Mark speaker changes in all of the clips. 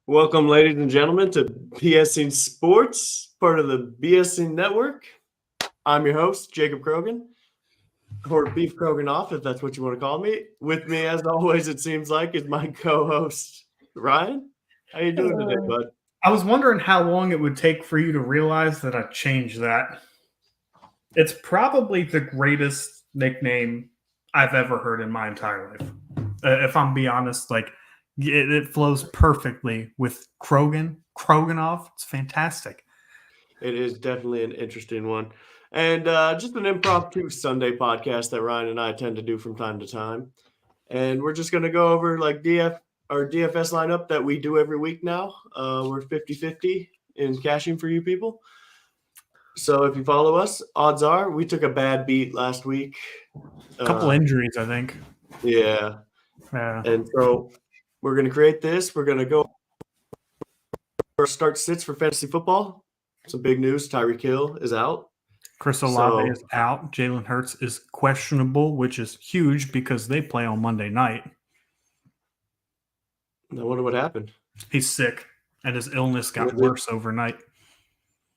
Speaker 1: Welcome, ladies and gentlemen, to BSing Sports, part of the BSing Network. I'm your host, Jacob Krogan, or Beef Krogan off, if that's what you want to call me. With me, as always, it seems like, is my co-host, Ryan. How you doing today, bud?
Speaker 2: I was wondering how long it would take for you to realize that I changed that. It's probably the greatest nickname I've ever heard in my entire life. If I'm being honest, it flows perfectly with Kroganoff. It's fantastic.
Speaker 1: It is definitely an interesting one. And just an impromptu Sunday podcast that Ryan and I tend to do from time to time. And we're just going to go over like our DFS lineup that we do every week now. We're 50-50 in cashing for you people. So if you follow us, odds are we took a bad beat last week.
Speaker 2: A couple injuries, I think.
Speaker 1: Yeah. And so we're going to create this. We're going to go start sits for fantasy football. Some big news. Tyreek Hill is out.
Speaker 2: Chris Olave is out. Jalen Hurts is questionable, which is huge because they play on Monday night.
Speaker 1: I wonder what happened.
Speaker 2: He's sick, and his illness got worse overnight.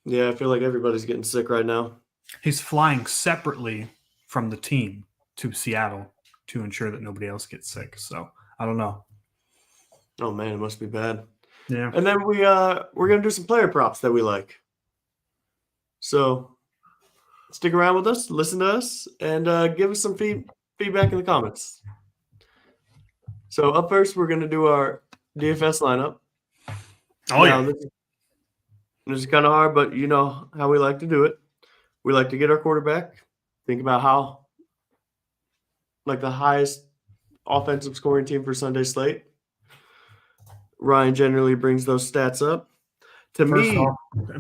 Speaker 1: Yeah, I feel like everybody's getting sick right now.
Speaker 2: He's flying separately from the team to Seattle to ensure that nobody else gets sick. So I don't know.
Speaker 1: Oh man, it must be bad.
Speaker 2: Yeah.
Speaker 1: And then we're gonna do some player props that we like. So stick around with us, listen to us, and give us some feedback in the comments. So up first, we're gonna do our DFS lineup.
Speaker 2: Oh yeah.
Speaker 1: This is kind of hard, but you know how we like to do it. We like to get our quarterback, think about how, like, the highest offensive scoring team for Sunday slate. Ryan generally brings those stats up.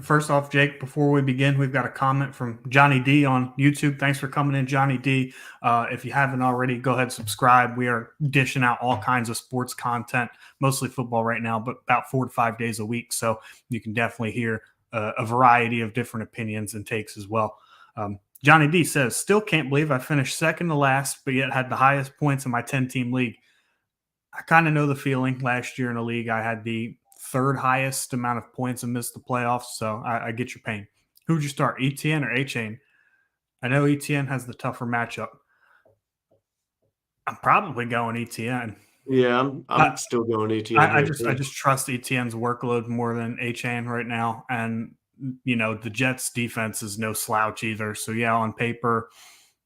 Speaker 2: First off, Jake, before we begin, we've got a comment from Johnny D on YouTube. Thanks for coming in, Johnny D. If you haven't already, go ahead and subscribe. We are dishing out all kinds of sports content, mostly football right now, but about 4 to 5 days a week. So you can definitely hear a variety of different opinions and takes as well. Johnny D says, still can't believe I finished second to last, but yet had the highest points in my 10-team league. I kind of know the feeling. Last year in the league, I had the third highest amount of points and missed the playoffs, so I get your pain. Who would you start, ETN or A-Chain? I know ETN has the tougher matchup. I'm probably going ETN.
Speaker 1: Yeah, I'm still going ETN.
Speaker 2: I just trust ETN's workload more than A-Chain right now, and you know the Jets' defense is no slouch either. So yeah, on paper,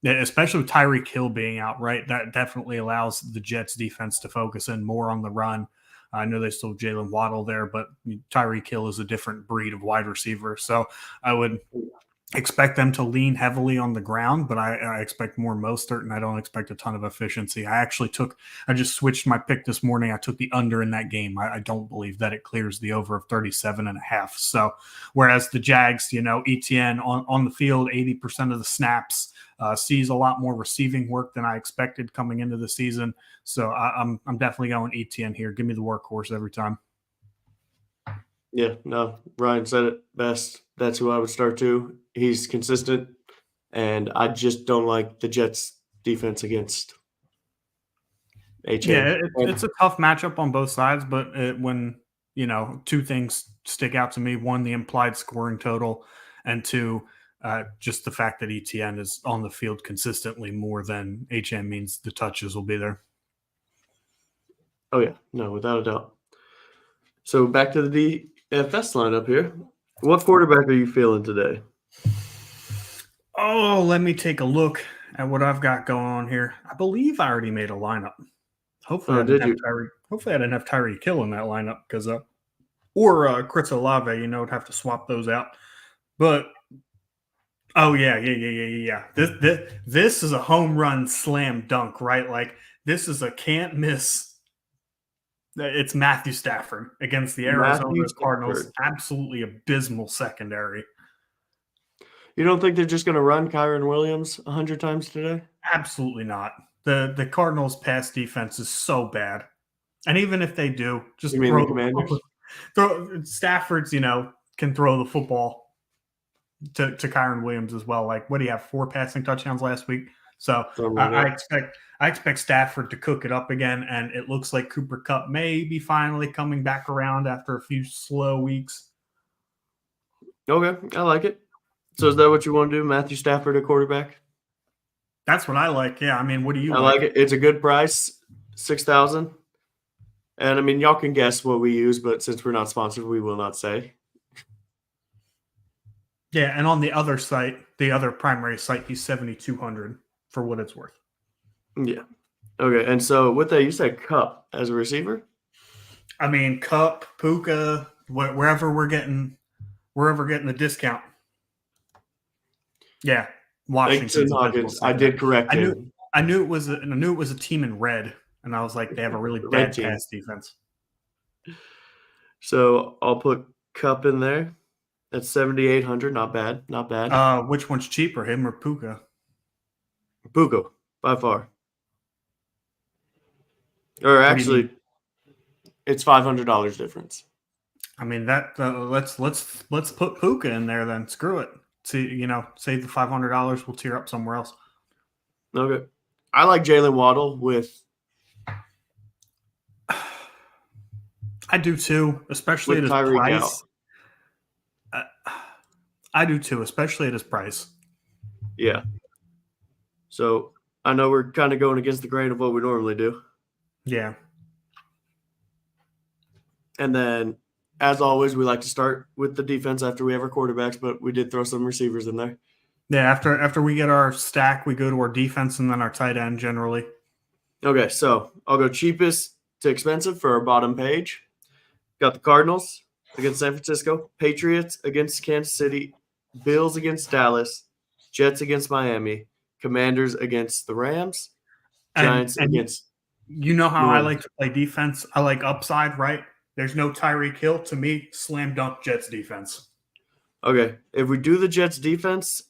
Speaker 2: especially with Tyreek Hill being out, right, that definitely allows the Jets' defense to focus in more on the run. I know they still have Jalen Waddle there, but Tyreek Hill is a different breed of wide receiver. So I would expect them to lean heavily on the ground, but I expect more Mostert, and I don't expect a ton of efficiency. I just switched my pick this morning. I took the under in that game. I don't believe that it clears the over of 37.5. So whereas the Jags, ETN on the field, 80% of the snaps, sees a lot more receiving work than I expected coming into the season. So I'm definitely going ETN here. Give me the workhorse every time.
Speaker 1: Yeah, no, Ryan said it best. That's who I would start too. He's consistent, and I just don't like the Jets' defense against H.
Speaker 2: Yeah, it's a tough matchup on both sides, but when two things stick out to me: one, the implied scoring total, and two, just the fact that ETN is on the field consistently more than HM means the touches will be there.
Speaker 1: Oh yeah, no, without a doubt. So back to the DFS lineup here. What quarterback are you feeling today?
Speaker 2: Oh, let me take a look at what I've got going on here. I believe I already made a lineup. Hopefully, I didn't have Tyreek Hill in that lineup because, or Chris Olave. Would have to swap those out. But oh yeah. This is a home run slam dunk, right? Like this is a can't miss. It's Matthew Stafford against the Arizona Cardinals. Absolutely abysmal secondary.
Speaker 1: You don't think they're just going to run Kyren Williams 100 times today?
Speaker 2: Absolutely not. The Cardinals' pass defense is so bad. And even if they do, just throw Stafford's, can throw the football to Kyren Williams as well. Like, what do you have, 4 passing touchdowns last week? So
Speaker 1: Something like
Speaker 2: I
Speaker 1: that.
Speaker 2: expect Stafford to cook it up again, and it looks like Cooper Kupp may be finally coming back around after a few slow weeks.
Speaker 1: Okay, I like it. So is that what you want to do, Matthew Stafford at quarterback?
Speaker 2: That's what I like. Yeah, I mean, what do you
Speaker 1: I like
Speaker 2: like?
Speaker 1: it. It's a good price, 6,000. And I mean, y'all can guess what we use, but since we're not sponsored, we will not say.
Speaker 2: Yeah, and on the other site, the other primary site, he's 7,200 for what it's worth.
Speaker 1: Yeah. Okay. And so with that, you said Cup as a receiver.
Speaker 2: I mean, Cup, Puka, wherever we're getting the discount. Yeah,
Speaker 1: Thanks, Tim
Speaker 2: Washington's a visible
Speaker 1: Hawkins. I
Speaker 2: secondary.
Speaker 1: did correct him.
Speaker 2: I knew it was a team in red, and I was like, they have a really
Speaker 1: Red
Speaker 2: bad
Speaker 1: team.
Speaker 2: pass defense.
Speaker 1: So I'll put Cup in there. That's 7,800. Not bad. Not bad.
Speaker 2: Which one's cheaper, him or Puka?
Speaker 1: Puko, by far. Or
Speaker 2: What do you mean?
Speaker 1: actually, it's $500 difference.
Speaker 2: I mean that let's put Puka in there then. Screw it. See, save the $500. We'll tear up somewhere else.
Speaker 1: Okay. I like Jalen Waddle with
Speaker 2: I do too, especially at his
Speaker 1: Tyreek
Speaker 2: price.
Speaker 1: out.
Speaker 2: I do too, especially at his price.
Speaker 1: Yeah. So I know we're kind of going against the grain of what we normally do.
Speaker 2: Yeah.
Speaker 1: And then, as always, we like to start with the defense after we have our quarterbacks, but we did throw some receivers in there.
Speaker 2: Yeah, after we get our stack, we go to our defense and then our tight end generally.
Speaker 1: Okay, so I'll go cheapest to expensive for our bottom page. Got the Cardinals against San Francisco, Patriots against Kansas City, Bills against Dallas, Jets against Miami, Commanders against the Rams, Giants
Speaker 2: And
Speaker 1: against
Speaker 2: you know how
Speaker 1: New
Speaker 2: I
Speaker 1: Orleans.
Speaker 2: like to play defense? I like upside, right? There's no Tyreek Hill. To me, slam dunk Jets defense.
Speaker 1: Okay, if we do the Jets defense,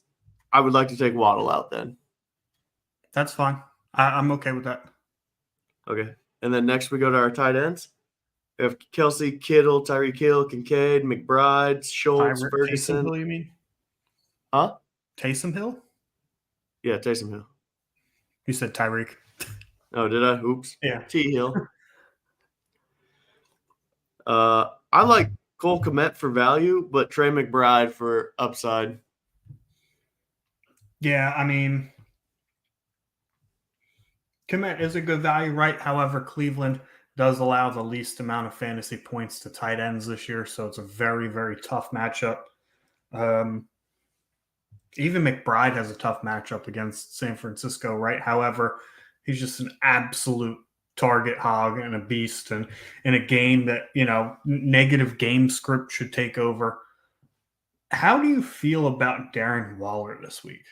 Speaker 1: I would like to take Waddle out then.
Speaker 2: That's fine. I'm okay with that.
Speaker 1: Okay, and then next we go to our tight ends. We have Kelsey, Kittle, Tyreek Hill, Kincaid, McBride, Schultz,
Speaker 2: Taysom
Speaker 1: Ferguson.
Speaker 2: Hill, you mean?
Speaker 1: Huh?
Speaker 2: Taysom Hill?
Speaker 1: Yeah, Taysom Hill.
Speaker 2: You said Tyreek.
Speaker 1: Oh, did I? Oops.
Speaker 2: Yeah.
Speaker 1: T Hill. I like Cole Kmet for value, but Trey McBride for upside.
Speaker 2: Yeah, I mean, Komet is a good value, right? However, Cleveland does allow the least amount of fantasy points to tight ends this year, so it's a very, very tough matchup. Even McBride has a tough matchup against San Francisco, right? However, he's just an absolute target hog and a beast, and in a game that negative game script should take over. How do you feel about Darren Waller this week?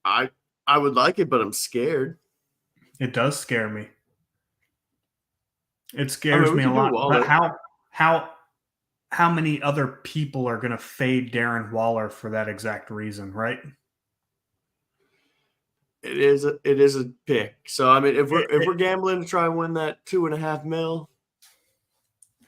Speaker 1: I would like it, but I'm scared.
Speaker 2: It does scare me. It
Speaker 1: I
Speaker 2: scares
Speaker 1: mean, we
Speaker 2: me a
Speaker 1: can do
Speaker 2: lot. But
Speaker 1: Waller.
Speaker 2: how many other people are going to fade Darren Waller for that exact reason, right?
Speaker 1: It is a pick. So I mean, if we're gambling to try and win that $2.5 million,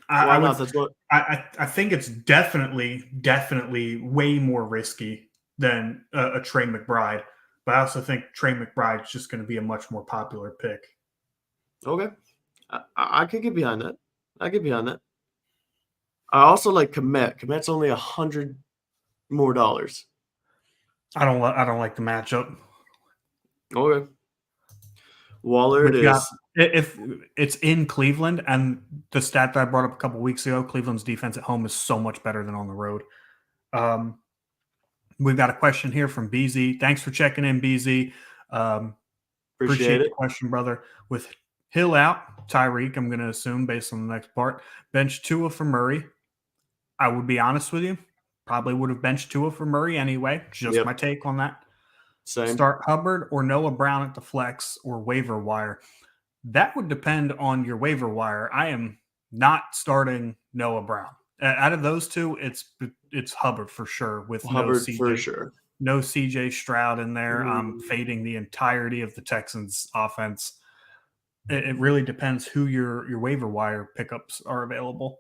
Speaker 1: why not? That's what
Speaker 2: I think it's definitely way more risky than a Trey McBride. But I also think Trey McBride is just going to be a much more popular pick.
Speaker 1: Okay. I could get behind that. I get behind that. I also like Komet. Komet's only $100 more.
Speaker 2: I don't like the matchup.
Speaker 1: Okay. Waller it
Speaker 2: We've got
Speaker 1: is.
Speaker 2: if it's in Cleveland, and the stat that I brought up a couple weeks ago, Cleveland's defense at home is so much better than on the road. We've got a question here from BZ. Thanks for checking in, BZ. Appreciate
Speaker 1: it.
Speaker 2: The question, brother. With Hill out, Tyreek, I'm going to assume based on the next part, bench Tua for Murray. I would be honest with you, probably would have benched Tua for Murray anyway. Just my take on that.
Speaker 1: Same.
Speaker 2: Start Hubbard or Noah Brown at the flex or waiver wire. That would depend on your waiver wire. I am not starting Noah Brown. Out of those two, it's Hubbard for sure. With
Speaker 1: Hubbard for sure.
Speaker 2: No CJ Stroud in there. I'm fading the entirety of the Texans offense. It really depends who your waiver wire pickups are available.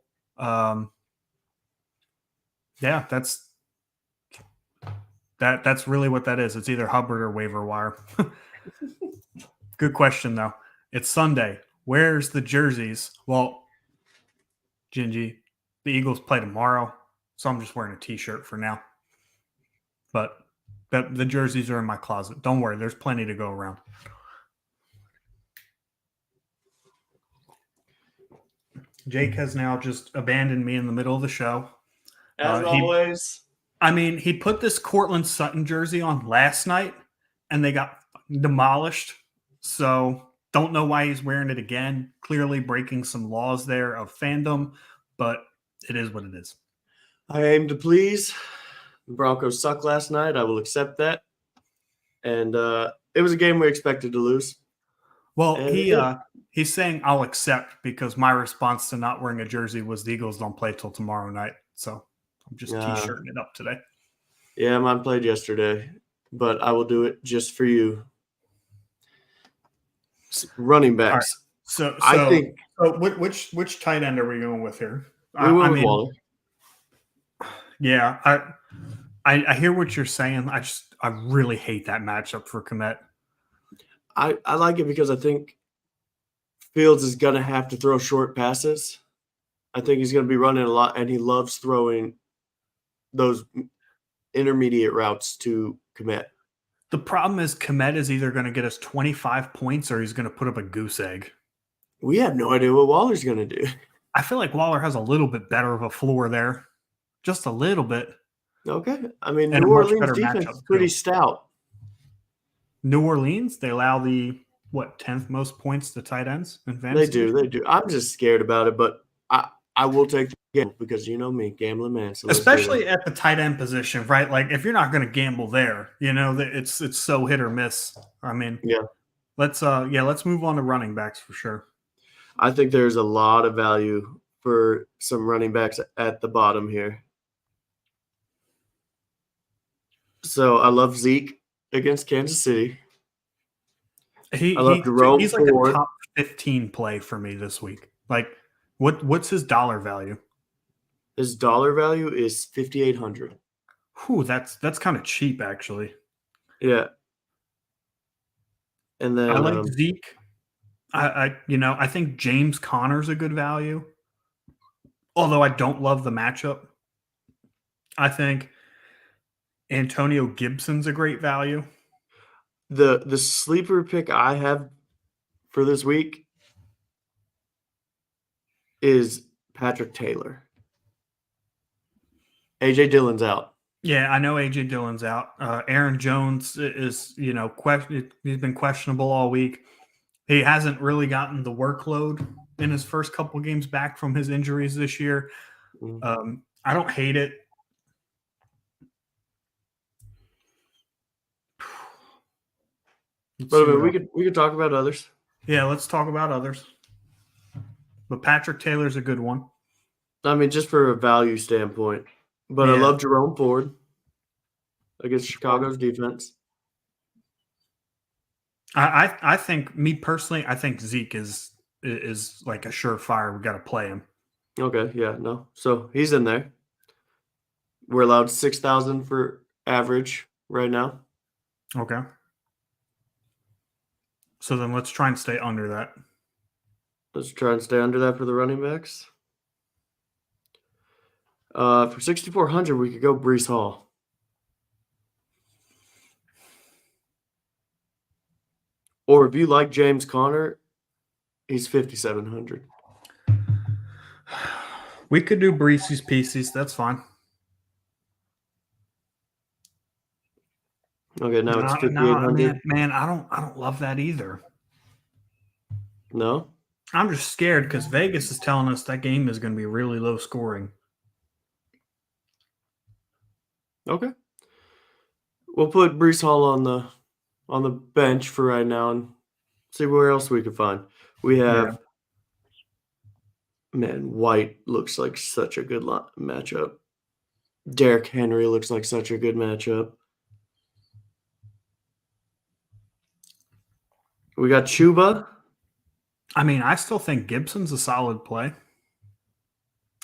Speaker 2: Yeah, that's That's really what that is. It's either Hubbard or waiver wire. Good question though. It's Sunday. Where's the jerseys? Well, Gingy, the Eagles play tomorrow, so I'm just wearing a t-shirt for now. But the jerseys are in my closet. Don't worry, there's plenty to go around. Jake has now just abandoned me in the middle of the show.
Speaker 1: As always.
Speaker 2: He put this Cortland Sutton jersey on last night, and they got demolished. So don't know why he's wearing it again. Clearly breaking some laws there of fandom, but it is what it is.
Speaker 1: I aim to please. The Broncos sucked last night. I will accept that. And it was a game we expected to lose.
Speaker 2: Well, he's saying I'll accept because my response to not wearing a jersey was the Eagles don't play till tomorrow night. So I'm just t-shirting it up today.
Speaker 1: Yeah, mine played yesterday, but I will do it just for you. Running backs.
Speaker 2: Right. So I think which tight end are we going with here?
Speaker 1: We went with Waller.
Speaker 2: Yeah, I hear what you're saying. I really hate that matchup for Kmet.
Speaker 1: I like it because I think Fields is going to have to throw short passes. I think he's going to be running a lot, and he loves throwing those intermediate routes to Kmet.
Speaker 2: The problem is Kmet is either going to get us 25 points or he's going to put up a goose egg.
Speaker 1: We have no idea what Waller's going to do.
Speaker 2: I feel like Waller has a little bit better of a floor there. Just a little bit.
Speaker 1: Okay. I mean, New Orleans defense is pretty stout.
Speaker 2: New Orleans, they allow the 10th most points to tight ends in fantasy?
Speaker 1: They do. I'm just scared about it, but I will take the gamble because you know me, gambling man. So
Speaker 2: especially at the tight end position, right? Like if you're not going to gamble there, it's so hit or miss. I mean,
Speaker 1: yeah.
Speaker 2: Let's move on to running backs for sure.
Speaker 1: I think there's a lot of value for some running backs at the bottom here. So I love Zeke against Kansas City.
Speaker 2: I love Jerome he's like Ford. A top 15 play for me this week. Like, what's his dollar value?
Speaker 1: His dollar value is $5,800.
Speaker 2: Whew, that's kind of cheap, actually.
Speaker 1: Yeah. And then
Speaker 2: I like Zeke. I think James Conner's a good value. Although I don't love the matchup. I think Antonio Gibson's a great value.
Speaker 1: The sleeper pick I have for this week is Patrick Taylor. A.J. Dillon's out.
Speaker 2: Yeah, I know A.J. Dillon's out. Aaron Jones is, he's been questionable all week. He hasn't really gotten the workload in his first couple games back from his injuries this year. I don't hate it.
Speaker 1: But we could talk about others.
Speaker 2: Yeah, let's talk about others. But Patrick Taylor's a good one.
Speaker 1: I mean, just for a value standpoint. But yeah. I love Jerome Ford against Chicago's defense.
Speaker 2: I think, me personally, I think Zeke is like a surefire. We got to play him.
Speaker 1: Okay, yeah, no. So he's in there. We're allowed 6,000 for average right now.
Speaker 2: Okay. So then let's try and stay under that.
Speaker 1: Let's try and stay under that for the running backs. For 6,400, we could go Breece Hall. Or if you like James Conner, he's 5,700.
Speaker 2: We could do Breece's pieces. That's fine.
Speaker 1: Okay, now it's 5,800.
Speaker 2: Man, I don't love that either.
Speaker 1: No?
Speaker 2: I'm just scared because Vegas is telling us that game is going to be really low scoring.
Speaker 1: Okay. We'll put Breece Hall on the bench for right now and see where else we can find. We have White looks like such a good matchup. Derrick Henry looks like such a good matchup. We got Chuba.
Speaker 2: I mean, I still think Gibson's a solid play.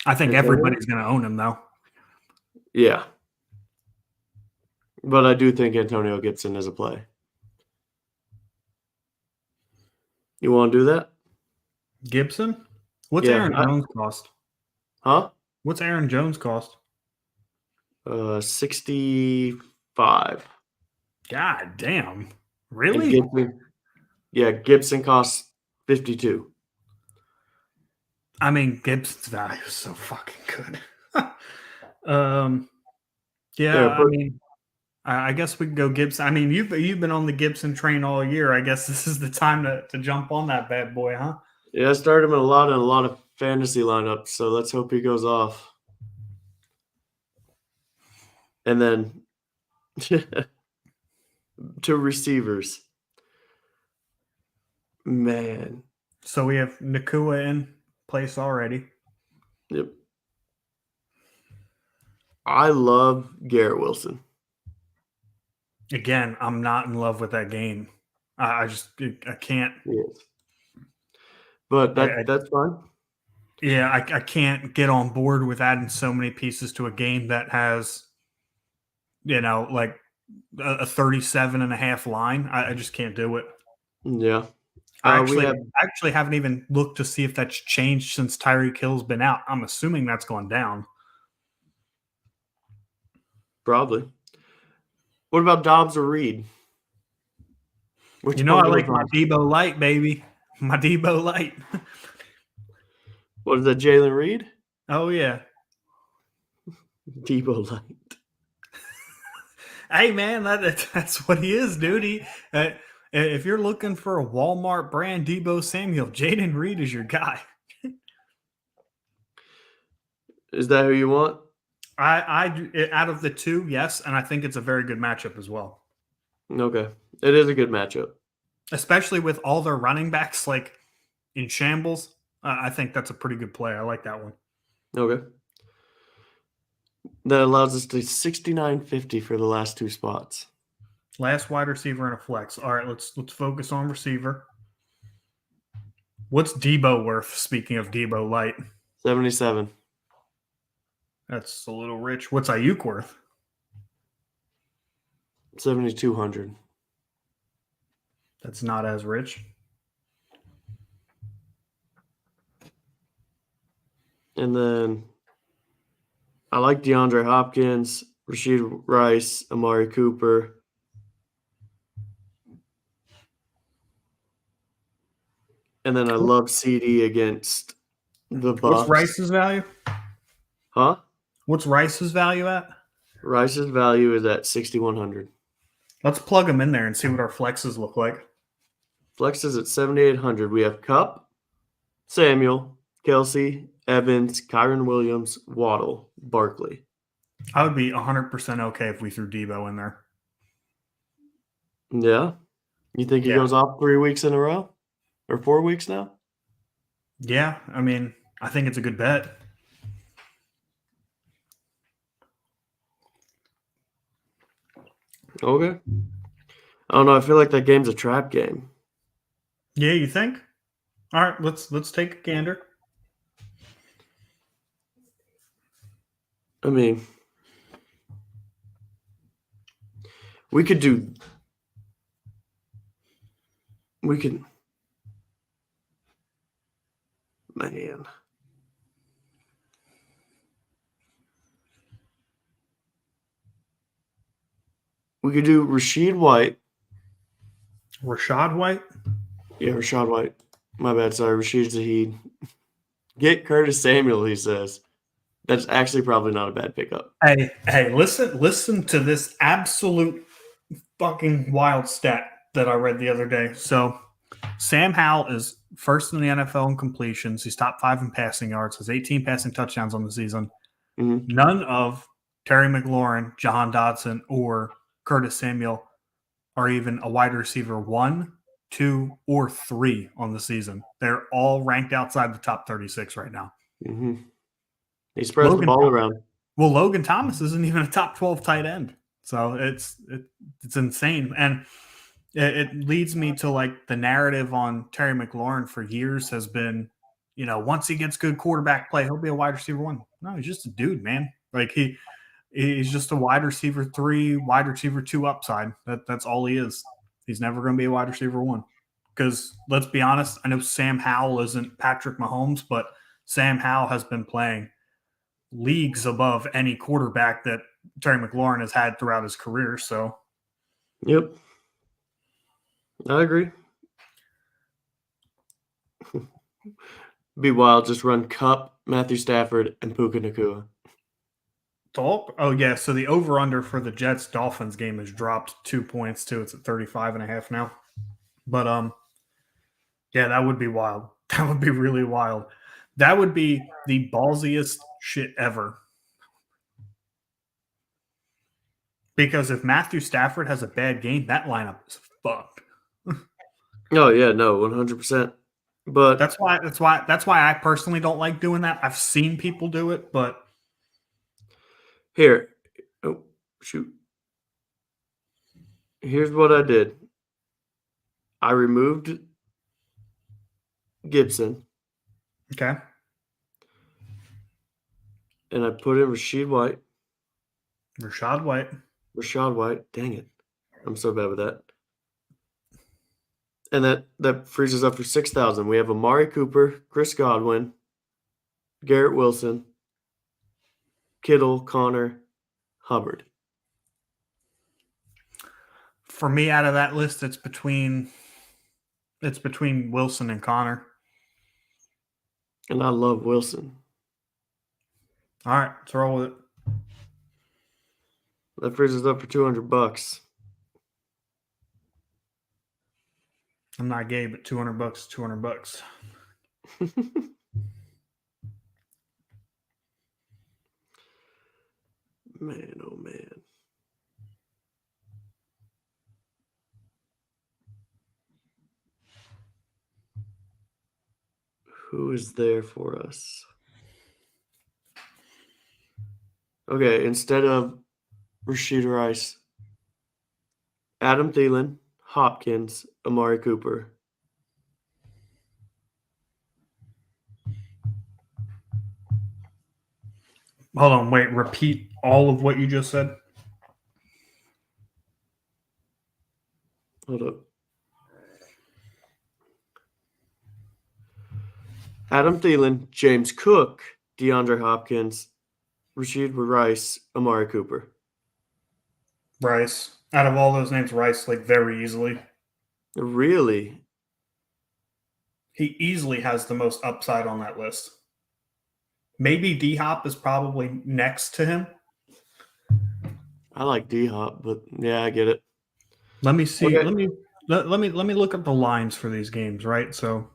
Speaker 2: I think everybody's going to own him, though.
Speaker 1: Yeah. But I do think Antonio Gibson is a play. You want to do that?
Speaker 2: Gibson? What's
Speaker 1: Yeah.
Speaker 2: Aaron Jones cost?
Speaker 1: Huh?
Speaker 2: What's Aaron Jones cost?
Speaker 1: 65.
Speaker 2: God damn.
Speaker 1: And
Speaker 2: Really?
Speaker 1: Gibson costs 52.
Speaker 2: I mean, Gibson's value is so fucking good. Yeah,
Speaker 1: There,
Speaker 2: I mean, I guess we can go Gibson. I mean, you've been on the Gibson train all year. I guess this is the time to jump on that bad boy, huh?
Speaker 1: I started him in a lot of fantasy lineups, so let's hope he goes off. And then to receivers. Man.
Speaker 2: So we have Nakua in place already.
Speaker 1: Yep. I love Garrett Wilson.
Speaker 2: Again, I'm not in love with that game. I can't.
Speaker 1: Yes. But that's fine.
Speaker 2: Yeah, I can't get on board with adding so many pieces to a game that has, like a 37.5 line. I just can't do it.
Speaker 1: Yeah.
Speaker 2: I actually haven't even looked to see if that's changed since Tyreek Hill's been out. I'm assuming that's gone down.
Speaker 1: Probably. What about Dobbs or Reed?
Speaker 2: I like my Debo Light, baby. My Debo Light.
Speaker 1: What is that, Jalen Reed?
Speaker 2: Oh, yeah.
Speaker 1: Debo Light.
Speaker 2: Hey, man, that's what he is, dude. If you're looking for a Walmart brand Debo Samuel, Jaden Reed is your guy.
Speaker 1: Is that who you want?
Speaker 2: I out of the two, yes, and I think it's a very good matchup as well.
Speaker 1: Okay. It is a good matchup.
Speaker 2: Especially with all their running backs like in shambles. I think that's a pretty good play. I like that one.
Speaker 1: Okay. That allows us to 69.50 for the last two spots.
Speaker 2: Last wide receiver and a flex. All right, let's focus on receiver. What's Debo worth? Speaking of Debo Light,
Speaker 1: 77.
Speaker 2: That's a little rich. What's Ayuk worth?
Speaker 1: 7,200.
Speaker 2: That's not as rich.
Speaker 1: And then I like DeAndre Hopkins, Rashid Rice, Amari Cooper. And then I love CD against the Bucks.
Speaker 2: What's Rice's value?
Speaker 1: Huh?
Speaker 2: What's Rice's value at?
Speaker 1: Rice's value is at 6,100.
Speaker 2: Let's plug them in there and see what our flexes look like.
Speaker 1: Flex is at 7,800. We have Cup, Samuel, Kelsey, Evans, Kyron Williams, Waddle, Barkley.
Speaker 2: I would be 100% okay if we threw Debo in there.
Speaker 1: Yeah? You think he goes off 3 weeks in a row? Or 4 weeks now?
Speaker 2: Yeah, I mean, I think it's a good bet.
Speaker 1: Okay. I don't know. I feel like that game's a trap game.
Speaker 2: Yeah, you think? All right, let's take a gander.
Speaker 1: I mean, we could. Man. We could do Rashad White.
Speaker 2: Rashad White?
Speaker 1: Yeah, Rashad White. My bad. Sorry, Rashid Zahid. Get Curtis Samuel, he says. That's actually probably not a bad pickup.
Speaker 2: Hey, listen to this absolute fucking wild stat that I read the other day. So Sam Howell is first in the NFL in completions. He's top 5 in passing yards, has 18 passing touchdowns on the season.
Speaker 1: Mm-hmm.
Speaker 2: None of Terry McLaurin, Jahan Dotson, or Curtis Samuel are even a wide receiver 1, 2, or 3 on the season. They're all ranked outside the top 36 right now.
Speaker 1: Mm-hmm. He spreads the ball around.
Speaker 2: Well, Logan Thomas isn't even a top 12 tight end. So it's insane. And it leads me to like the narrative on Terry McLaurin for years has been, once he gets good quarterback play, he'll be a wide receiver 1. No, he's just a dude, man. Like He's just a wide receiver 3, wide receiver 2 upside. That's all he is. He's never going to be a wide receiver 1. Because let's be honest, I know Sam Howell isn't Patrick Mahomes, but Sam Howell has been playing leagues above any quarterback that Terry McLaurin has had throughout his career. So,
Speaker 1: yep, I agree. Be wild, just run Cup, Matthew Stafford, and Puka Nacua.
Speaker 2: oh yeah, so the over-under for the Jets-Dolphins game has dropped 2 points too. It's at 35.5 now. But yeah, that would be wild. That would be really wild. That would be the ballsiest shit ever. Because if Matthew Stafford has a bad game, that lineup is fucked.
Speaker 1: Oh yeah, no, 100%. But
Speaker 2: that's why I personally don't like doing that. I've seen people do it, but
Speaker 1: here, oh shoot, here's what I did. I removed Gibson.
Speaker 2: Okay.
Speaker 1: And I put in Rashad White. Rashad White. Dang it. I'm so bad with that. And that frees us up for 6,000. We have Amari Cooper, Chris Godwin, Garrett Wilson, Kittle, Connor, Hubbard.
Speaker 2: For me, out of that list, it's between Wilson and Connor.
Speaker 1: And I love Wilson.
Speaker 2: All right, let's roll with it.
Speaker 1: That frees us up for $200.
Speaker 2: I'm not gay, but $200, $200.
Speaker 1: Man, oh man. Who is there for us? Okay, instead of Rashid Rice, Adam Thielen, Hopkins, Amari Cooper.
Speaker 2: Hold on, wait, repeat all of what you just said.
Speaker 1: Hold up. Adam Thielen, James Cook, DeAndre Hopkins, Rashid Rice, Amari Cooper.
Speaker 2: Rice. Out of all those names, Rice, like, very easily.
Speaker 1: Really?
Speaker 2: He easily has the most upside on that list. Maybe D-Hop is probably next to him.
Speaker 1: I like D-Hop, but yeah, I get it.
Speaker 2: Let me see. Okay. Let me look up the lines for these games, right? So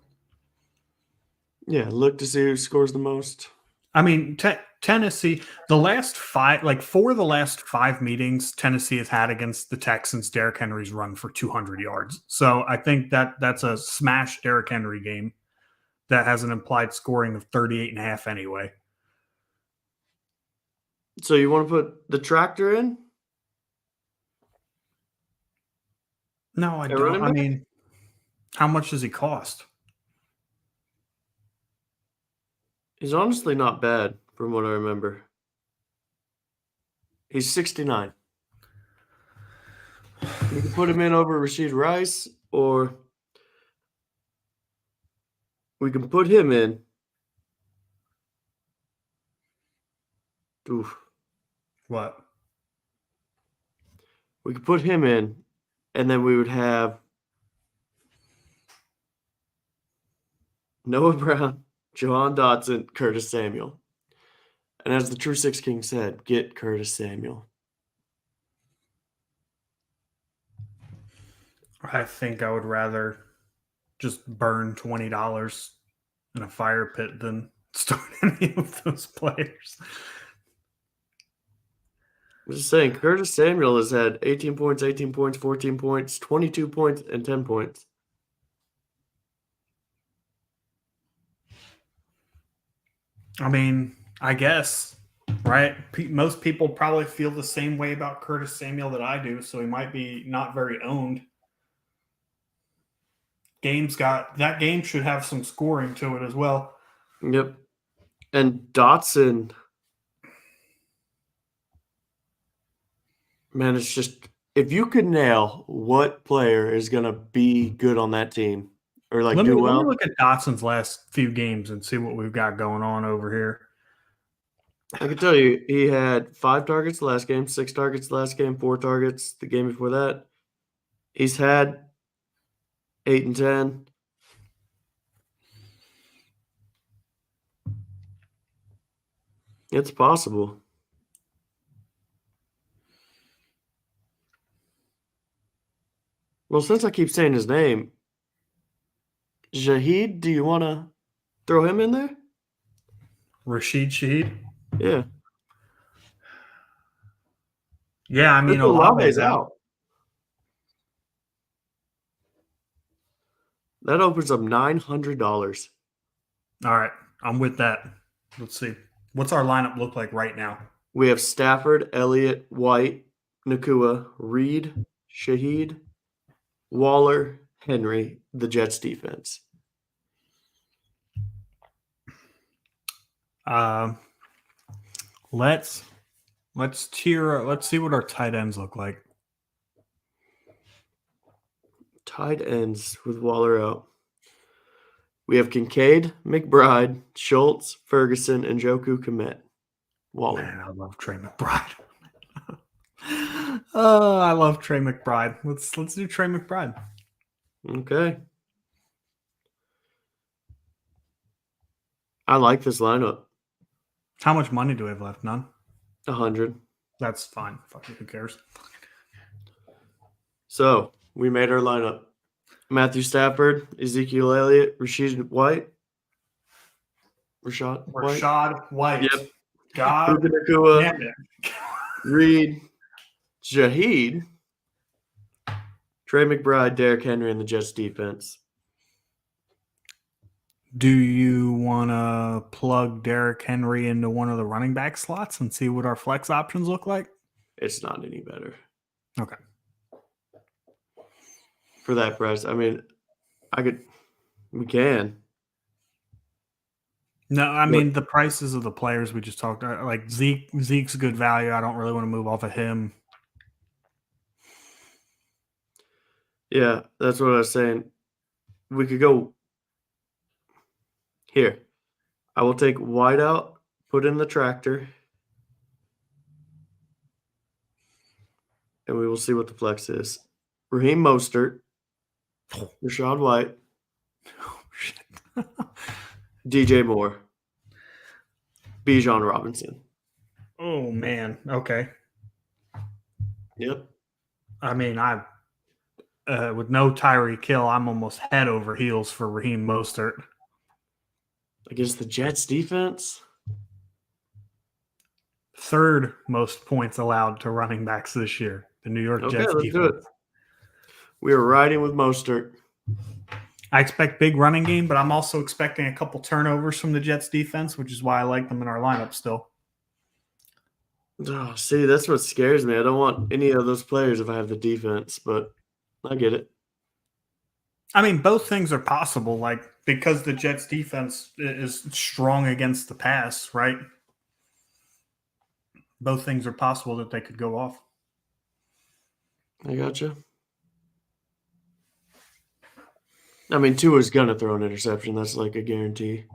Speaker 1: yeah, look to see who scores the most.
Speaker 2: I mean, Tennessee, the last 5 meetings Tennessee has had against the Texans, Derrick Henry's run for 200 yards. So I think that's a smash Derrick Henry game that has an implied scoring of 38.5 anyway.
Speaker 1: So you want to put the tractor in?
Speaker 2: No, I don't. I mean, how much does he cost?
Speaker 1: He's honestly not bad from what I remember. He's 69. We can put him in over Rashid Rice, or we can put him in. Oof.
Speaker 2: What?
Speaker 1: We could put him in, and then we would have Noah Brown, Jahan Dotson, Curtis Samuel. And as the True Six King said, get Curtis Samuel.
Speaker 2: I think I would rather just burn $20 in a fire pit than start any of those players.
Speaker 1: I'm just saying, Curtis Samuel has had 18 points, 18 points, 14 points, 22 points, and 10 points.
Speaker 2: I mean, I guess, right? Most people probably feel the same way about Curtis Samuel that I do, so he might be not very owned. That game should have some scoring to it as well.
Speaker 1: Yep. And Dotson, Man, it's just if you could nail what player is gonna be good on that team or like
Speaker 2: Let me
Speaker 1: do
Speaker 2: let me
Speaker 1: well,
Speaker 2: look at Dotson's last few games and see what we've got going on over here.
Speaker 1: I can tell you he had 5 targets the last game, 6 targets the last game, 4 targets the game before that. He's had 8 and 10. It's possible. Well, since I keep saying his name, Shaheed, do you wanna throw him in there?
Speaker 2: Rashid Shaheed.
Speaker 1: Yeah.
Speaker 2: Yeah, I
Speaker 1: Chris
Speaker 2: mean Olave's
Speaker 1: Olave's
Speaker 2: out.
Speaker 1: out. That opens up $900.
Speaker 2: All right, I'm with that. Let's see. What's our lineup look like right now?
Speaker 1: We have Stafford, Elliott, White, Nakua, Reed, Shaheed, Waller, Henry, the Jets defense.
Speaker 2: Let's cheer. Let's see what our tight ends look like.
Speaker 1: Tight ends with Waller out. We have Kincaid, McBride, Schultz, Ferguson, and Joku Komet. Waller.
Speaker 2: Man, I love Trey McBride. Oh, I love Trey McBride. Let's do Trey McBride.
Speaker 1: Okay. I like this lineup.
Speaker 2: How much money do we have left? None.
Speaker 1: 100.
Speaker 2: That's fine. Fucking who cares?
Speaker 1: So we made our lineup. Matthew Stafford, Ezekiel Elliott, Rashad White.
Speaker 2: Rashad White.
Speaker 1: Yep.
Speaker 2: God
Speaker 1: Puka Nacua,
Speaker 2: damn it.
Speaker 1: Reed, Shaheed, Trey McBride, Derrick Henry, and the Jets defense.
Speaker 2: Do you want to plug Derrick Henry into one of the running back slots and see what our flex options look like?
Speaker 1: It's not any better.
Speaker 2: Okay.
Speaker 1: For that price. I mean, we can.
Speaker 2: No, I mean the prices of the players we just talked about. Like Zeke's good value. I don't really want to move off of him.
Speaker 1: Yeah, that's what I was saying. We could go here. I will take White out, put in the tractor, and we will see what the flex is. Raheem Mostert, Rashad White,
Speaker 2: Oh, shit.
Speaker 1: DJ Moore, Bijan Robinson.
Speaker 2: Oh man. Okay.
Speaker 1: Yep.
Speaker 2: I mean, with no Tyreek Hill, I'm almost head over heels for Raheem Mostert.
Speaker 1: Against the Jets defense.
Speaker 2: Third most points allowed to running backs this year. The New York
Speaker 1: Okay,
Speaker 2: Jets
Speaker 1: let's do it.
Speaker 2: defense.
Speaker 1: We are riding with Mostert.
Speaker 2: I expect big running game, but I'm also expecting a couple turnovers from the Jets defense, which is why I like them in our lineup still.
Speaker 1: Oh, see, that's what scares me. I don't want any of those players if I have the defense, but I get it.
Speaker 2: I mean, both things are possible, like because the Jets defense is strong against the pass, right? Both things are possible that they could go off.
Speaker 1: I gotcha. I mean, Tua's going to throw an interception. That's like a guarantee.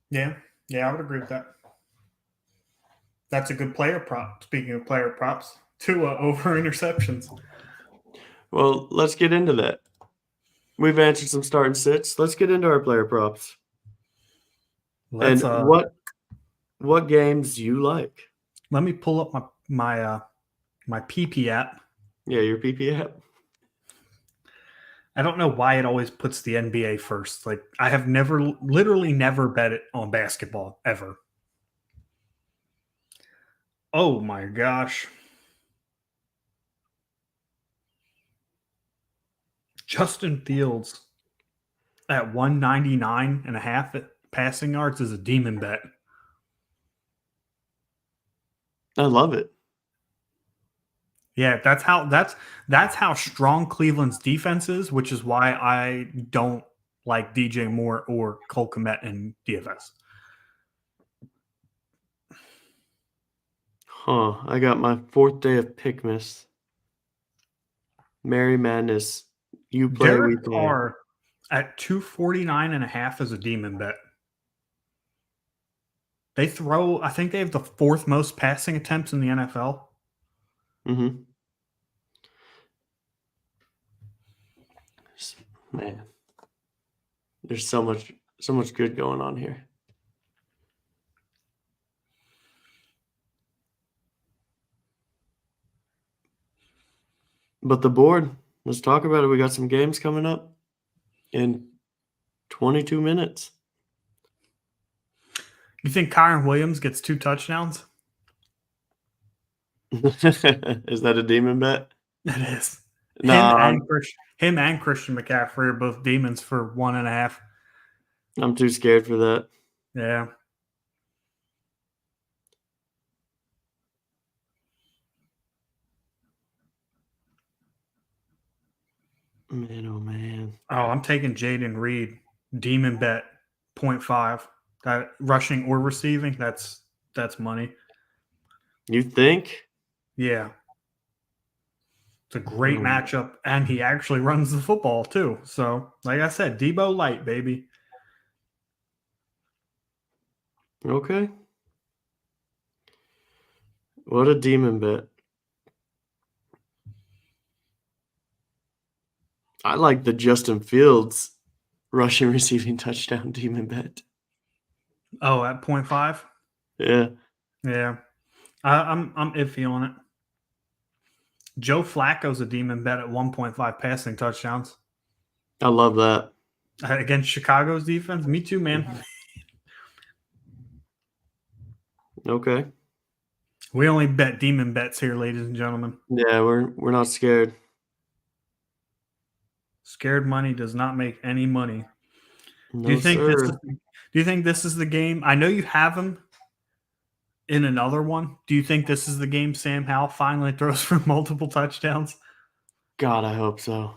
Speaker 2: Yeah, I would agree with that. That's a good player prop. Speaking of player props, Tua over interceptions.
Speaker 1: Well, let's get into that. We've answered some start and sits. Let's get into our player props.
Speaker 2: Let's
Speaker 1: and what games you like?
Speaker 2: let me pull up my PP app.
Speaker 1: Yeah, your PP app.
Speaker 2: I don't know why it always puts the NBA first. Like I have literally never bet it on basketball ever. Oh my gosh. Justin Fields at 199.5 passing yards is a demon bet.
Speaker 1: I love it.
Speaker 2: Yeah, that's how strong Cleveland's defense is, which is why I don't like DJ Moore or Cole Kmet in DFS.
Speaker 1: I got my 4th day of Pickmas. Merry Madness. You play, we
Speaker 2: Derek
Speaker 1: play.
Speaker 2: Carr at 249.5 is a demon bet. They throw, I think they have the 4th most passing attempts in the NFL.
Speaker 1: Mm-hmm. Man, there's so much good going on here. But the board, let's talk about it. We got some games coming up in 22 minutes.
Speaker 2: You think Kyron Williams gets 2 touchdowns?
Speaker 1: Is that a demon bet?
Speaker 2: It is.
Speaker 1: No,
Speaker 2: Him and Christian McCaffrey are both demons for 1.5.
Speaker 1: I'm too scared for that.
Speaker 2: Yeah.
Speaker 1: Man, oh man.
Speaker 2: Oh, I'm taking Jaden Reed. Demon bet 0.5. That rushing or receiving, that's money.
Speaker 1: You think?
Speaker 2: Yeah. It's a great
Speaker 1: Oh,
Speaker 2: matchup, and he actually runs the football too. So, like I said, Debo light, baby.
Speaker 1: okay. What a demon bet. I like the Justin Fields rushing receiving touchdown demon bet.
Speaker 2: Oh, at 0.5?
Speaker 1: Yeah.
Speaker 2: Yeah. I'm iffy on it. Joe Flacco's a demon bet at 1.5 passing touchdowns.
Speaker 1: I love that.
Speaker 2: Against Chicago's defense? Me too, man.
Speaker 1: Okay.
Speaker 2: We only bet demon bets here, ladies and gentlemen.
Speaker 1: Yeah, we're not scared.
Speaker 2: Scared money does not make any money.
Speaker 1: No,
Speaker 2: Do you think
Speaker 1: sir.
Speaker 2: this is the game? I know you have him in another one. Do you think this is the game Sam Howell finally throws for multiple touchdowns?
Speaker 1: God, I hope so.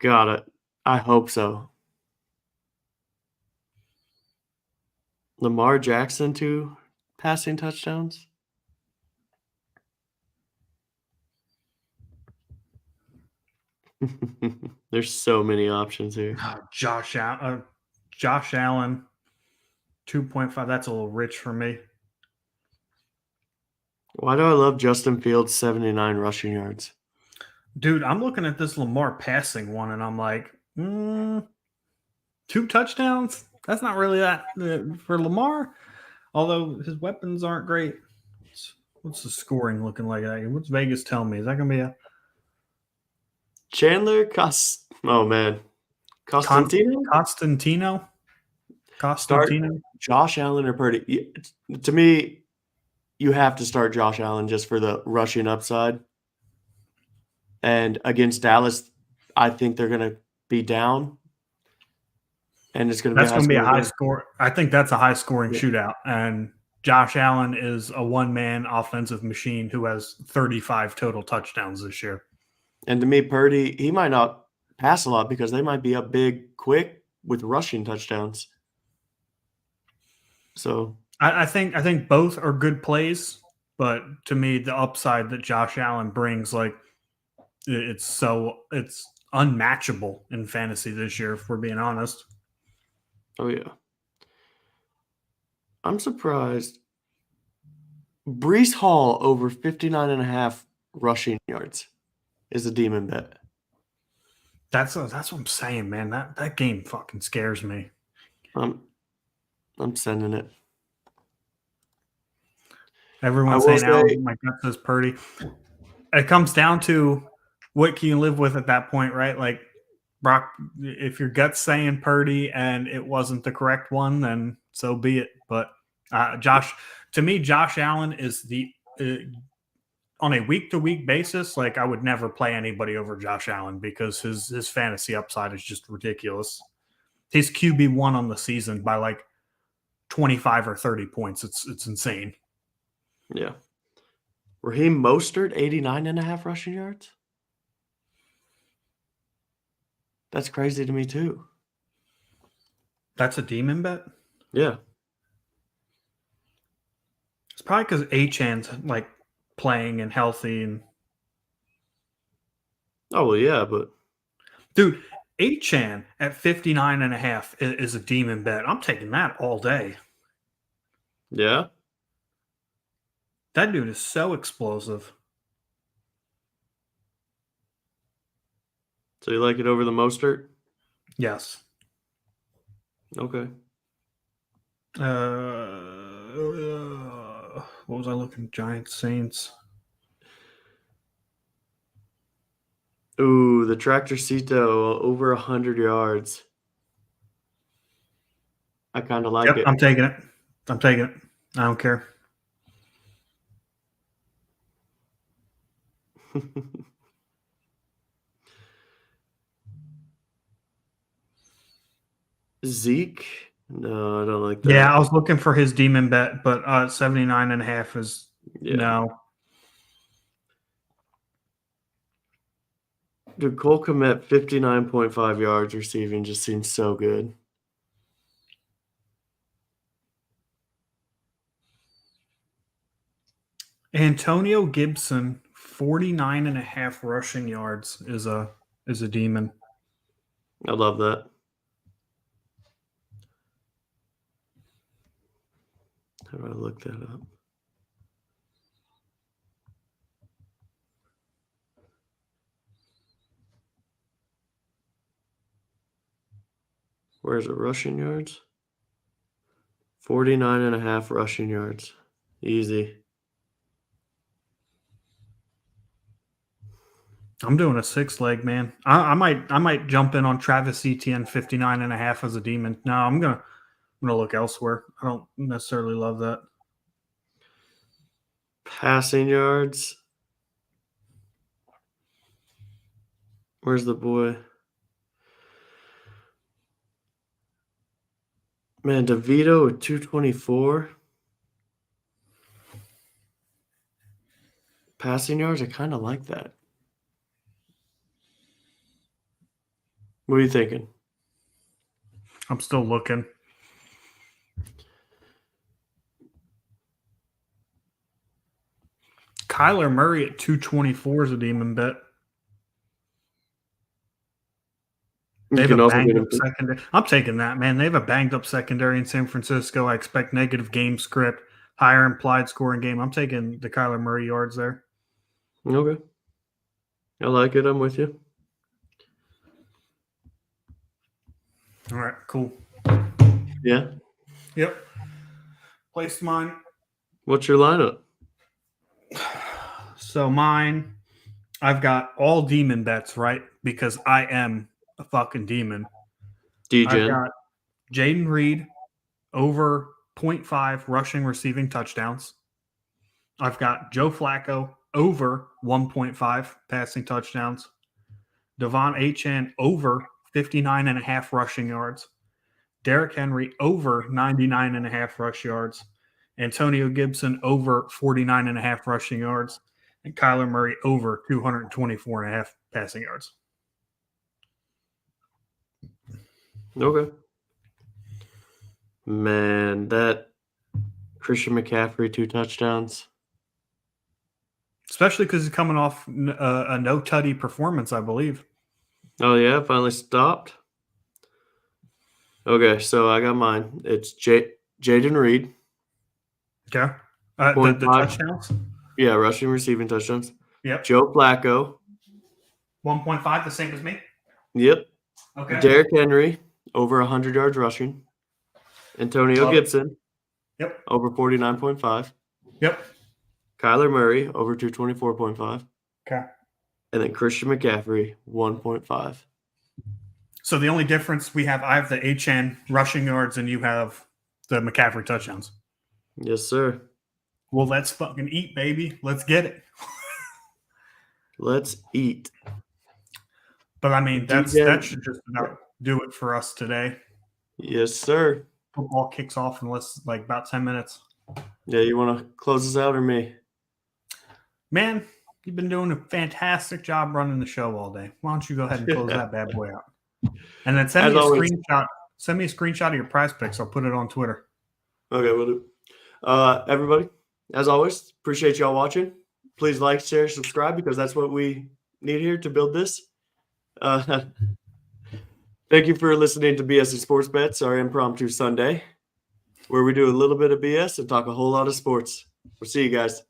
Speaker 1: Got it. I hope so. Lamar Jackson 2 passing touchdowns. There's so many options here.
Speaker 2: Josh Allen, 2.5. That's a little rich for me.
Speaker 1: Why do I love Justin Fields 79 rushing yards?
Speaker 2: Dude, I'm looking at this Lamar passing one, and I'm like, 2 touchdowns? That's not really that for Lamar. Although his weapons aren't great. What's the scoring looking like? What's Vegas telling me? Is that going to be a
Speaker 1: Chandler Oh man. Constantino?
Speaker 2: Constantino?
Speaker 1: Start
Speaker 2: Constantino?
Speaker 1: Josh Allen or Purdy. To me, you have to start Josh Allen just for the rushing upside. And against Dallas, I think they're going to be down. And it's going to be
Speaker 2: That's going to be a high
Speaker 1: game.
Speaker 2: score. I think that's a high scoring
Speaker 1: Yeah.
Speaker 2: shootout. And Josh Allen is a one-man offensive machine who has 35 total touchdowns this year.
Speaker 1: And to me, Purdy, he might not pass a lot because they might be up big quick with rushing touchdowns. So
Speaker 2: I think both are good plays, but to me, the upside that Josh Allen brings, like it's unmatchable in fantasy this year, if we're being honest.
Speaker 1: oh yeah. I'm surprised. Brees Hall over 59.5 rushing yards is a demon bet.
Speaker 2: That's what I'm saying, man. That game fucking scares me.
Speaker 1: I'm sending it.
Speaker 2: Everyone's saying, "Oh, my gut says Purdy." It comes down to what can you live with at that point, right? Like Brock, if your gut's saying Purdy and it wasn't the correct one, then so be it. But Josh Allen is the on a week-to-week basis, like I would never play anybody over Josh Allen because his fantasy upside is just ridiculous. He's QB1 on the season by like 25 or 30 points. It's insane.
Speaker 1: Yeah. Raheem Mostert, 89.5 rushing yards? That's crazy to me too.
Speaker 2: That's a demon bet?
Speaker 1: Yeah.
Speaker 2: It's probably because Achan's like playing and healthy and
Speaker 1: Oh well, yeah, but
Speaker 2: dude, Achan at 59.5 is a demon bet. I'm taking that all day.
Speaker 1: yeah.
Speaker 2: That dude is so explosive.
Speaker 1: So you like it over the Mostert?
Speaker 2: Yes.
Speaker 1: Okay.
Speaker 2: What was I looking? Giants, Saints.
Speaker 1: Ooh, the Tractorcito over 100 yards. I kind of like
Speaker 2: Yep,
Speaker 1: it.
Speaker 2: I'm taking it. I'm taking it. I don't care.
Speaker 1: Zeke? No, I don't like that.
Speaker 2: Yeah, I was looking for his demon bet, but 79.5 is
Speaker 1: Yeah.
Speaker 2: no.
Speaker 1: Dude, Cole Kmet, 59.5 yards receiving just seems so good.
Speaker 2: Antonio Gibson, 49.5 rushing yards is a demon.
Speaker 1: I love that. How do I look that up? Where's it? Rushing yards? 49.5 rushing yards. Easy.
Speaker 2: I'm doing a 6-leg, man. I might jump in on Travis Etienne 59.5 as a demon. No, I'm gonna look elsewhere. I don't necessarily love that.
Speaker 1: Passing yards. Where's the boy? Man, DeVito with 224. Passing yards, I kind of like that. What are you thinking?
Speaker 2: I'm still looking. Kyler Murray at 224 is a demon bet. They have a banged up secondary. I'm taking that, man. They have a banged up secondary in San Francisco. I expect negative game script, higher implied scoring game. I'm taking the Kyler Murray yards there.
Speaker 1: Okay. I like it. I'm with you.
Speaker 2: All right, cool.
Speaker 1: Yeah.
Speaker 2: Yep. Place mine.
Speaker 1: What's your lineup?
Speaker 2: So mine, I've got all demon bets, right? Because I am a fucking demon. I've
Speaker 1: DGen.
Speaker 2: got Jaden Reed over 0.5 rushing receiving touchdowns. I've got Joe Flacco over 1.5 passing touchdowns. Devon Achane over 59.5 rushing yards. Derrick Henry over 99.5 rush yards. Antonio Gibson over 49.5 rushing yards. And Kyler Murray over 224.5 passing yards.
Speaker 1: Okay. Man, that Christian McCaffrey 2 touchdowns.
Speaker 2: Especially because he's coming off a no-tutty performance, I believe.
Speaker 1: Oh, yeah? Finally stopped? Okay, so I got mine. It's Jaden Reed.
Speaker 2: Okay. The touchdowns?
Speaker 1: Yeah, rushing, receiving touchdowns.
Speaker 2: Yep.
Speaker 1: Joe Flacco.
Speaker 2: 1.5, the same as me?
Speaker 1: Yep.
Speaker 2: Okay.
Speaker 1: Derrick Henry, over 100 yards rushing. Antonio Gibson.
Speaker 2: Yep.
Speaker 1: Over 49.5.
Speaker 2: Yep.
Speaker 1: Kyler Murray, over 224.5.
Speaker 2: Okay.
Speaker 1: And then Christian McCaffrey, 1.5.
Speaker 2: So the only difference I have the Achane rushing yards and you have the McCaffrey touchdowns.
Speaker 1: Yes, sir.
Speaker 2: Well, let's fucking eat, baby. Let's get it.
Speaker 1: Let's eat.
Speaker 2: But I mean, that should just about do it for us today.
Speaker 1: Yes, sir.
Speaker 2: Football kicks off in about 10 minutes.
Speaker 1: Yeah, you want to close us out or me?
Speaker 2: Man, you've been doing a fantastic job running the show all day. Why don't you go ahead and close that bad boy out? And then send me a screenshot. Send me a screenshot of your prize picks. I'll put it on Twitter.
Speaker 1: Okay, we'll do. Everybody, As always, appreciate y'all watching. Please like, share, subscribe because that's what we need here to build this. Thank you for listening to BS and Sports Bets, our impromptu Sunday, where we do a little bit of BS and talk a whole lot of sports. We'll see you guys.